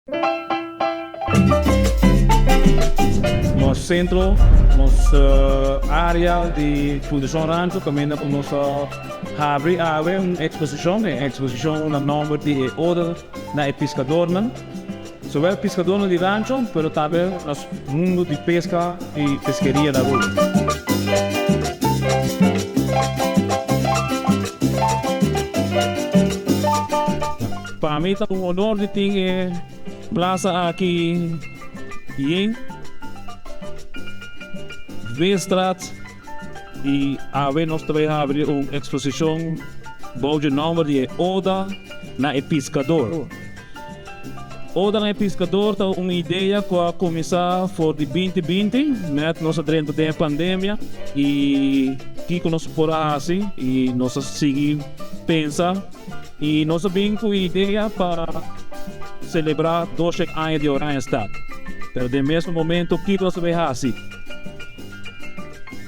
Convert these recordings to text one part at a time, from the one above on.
No centro, nossa área de Fundação Rancho, também nós abrir uma exposição na nome de Oda na pescador, sobre pescador de rancho, mas também no mundo de pesca e pesqueria da rua. Para mim, é um honor de ter plaça aqui em Westraat e nós também abrir uma exposição de nome de Oda na pescador. Oda na pescador é uma ideia que começou por 2020, né? Nós dentro da pandemia e que nós por assim e nós seguimos pensar e nós vimos com a ideia para celebrar 12 anos de Oranjestad. Mas no mesmo momento que nós vemos assim.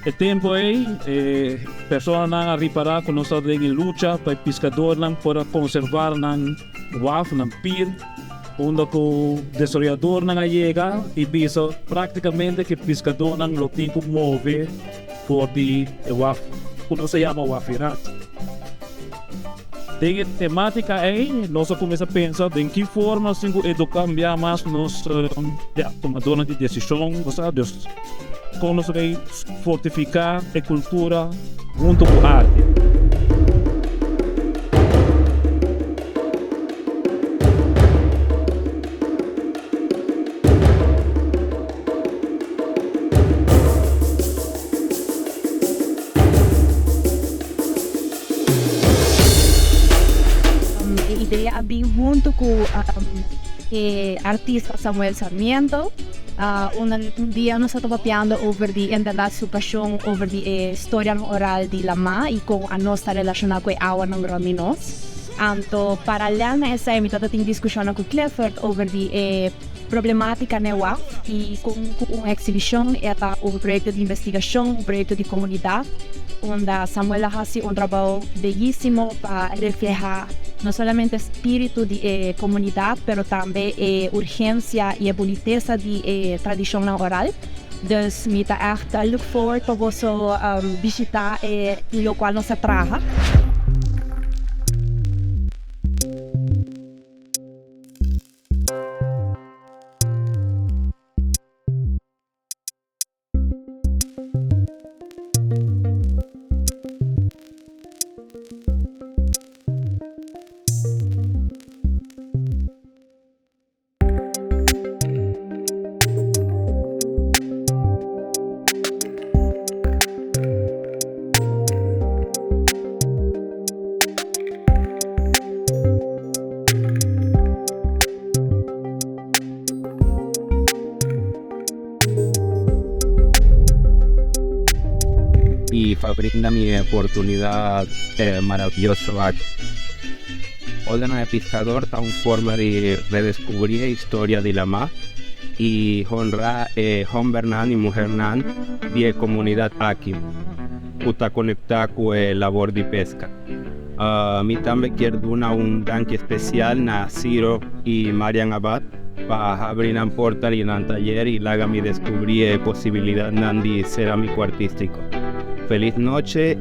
O tempo é, pessoas não reparar que nós estamos em luta para pescador não para conservar não WAF, não PIR, onde o desarrollador não chega e visa praticamente que o pescador não tem que mover por o WAF, que se chama WAF. A temática é, nós começamos a pensar em que forma educar mais nós tomadores de decisão, como nós vamos fortificar a cultura junto com a arte. A ideia é bem junto com o artista Samuel Sarmiento. Un día nós estamos falando sobre a situação sobre a história oral de Lama e com a nossa relação com a água não graminos. Então, paralelo a essa, eu tenho discussão com Clifford sobre a problemática na UAF e com uma exibição é um projeto de investigação, um projeto de comunidade, onde Samuel faz um trabalho belíssimo para reflejar não somente o espírito de comunidade, mas também a urgência e a boniteza de tradição oral. Dus me está echt look forward para você visitar o local nossa traga. Y brinda mi oportunidad maravillosa aquí. Orden de pescador está una forma de redescubrir la historia de la mar y honrar hombre y mujer de la comunidad aquí, que está conectada con la labor de pesca. A mí también quiero dar un danke especial a Ciro y Marian Abad para abrir un portal y un taller y me descubrir la posibilidad de cerámico artístico. Feliz noche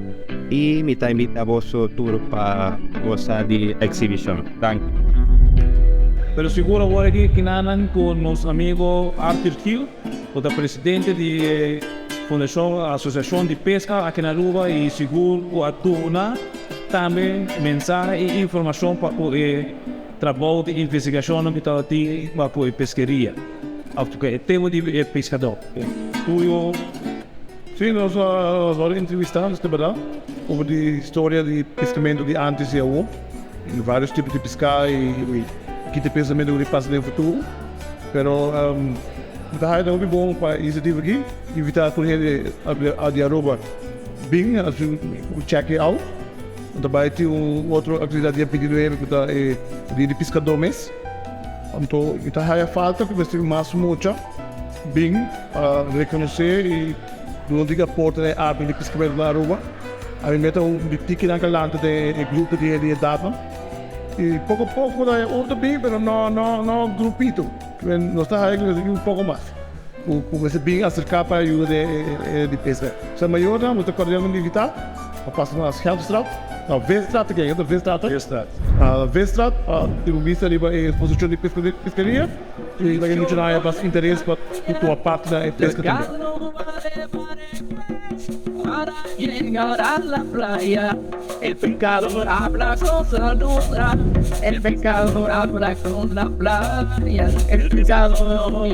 y me invita a vos tour para gozar de exhibición. Thank you. Pero seguro agora aqui que nanan com nosso amigo Arthur Hill, o presidente da Fundação Associação de Pesca aqui na Aruba e seguro a tuna também mensagem e informação para o trabalho de investigação que está aqui para a pesqueria. Porque é tema de pescador. Sim, nós vamos entrevistar sobre a história de pescamento de antes e agora, em vários tipos de pescar e que tem pensamento que passa no futuro. Pero daí é muito bom para a iniciativa aqui, invitar a gente a de Aruba bem, o check-out. Também tem outra atividade de pedido de pescador mesmo. Então, é falta que você mais muito bem reconhecer e não diga porta de arte de pescamento na Aruba. A mim meta um tique naquela lante de grupo de data. Y poco a poco da otro bien, pero no grupito. No está ahí un poco más. Com esse bem acercar para a ajuda de pesca. Se a maior, nós estamos correndo de evitar, nós passamos nas Helmstraat, na Weststraat, que é a Weststraat. A Weststraat, temos visto ali a exposição de pescaria, e daí a gente não é bastante interesse para a parte da pesca também. Para llegar a la playa, el pescador habla con Sandra, el pescador habla con la playa, el pescador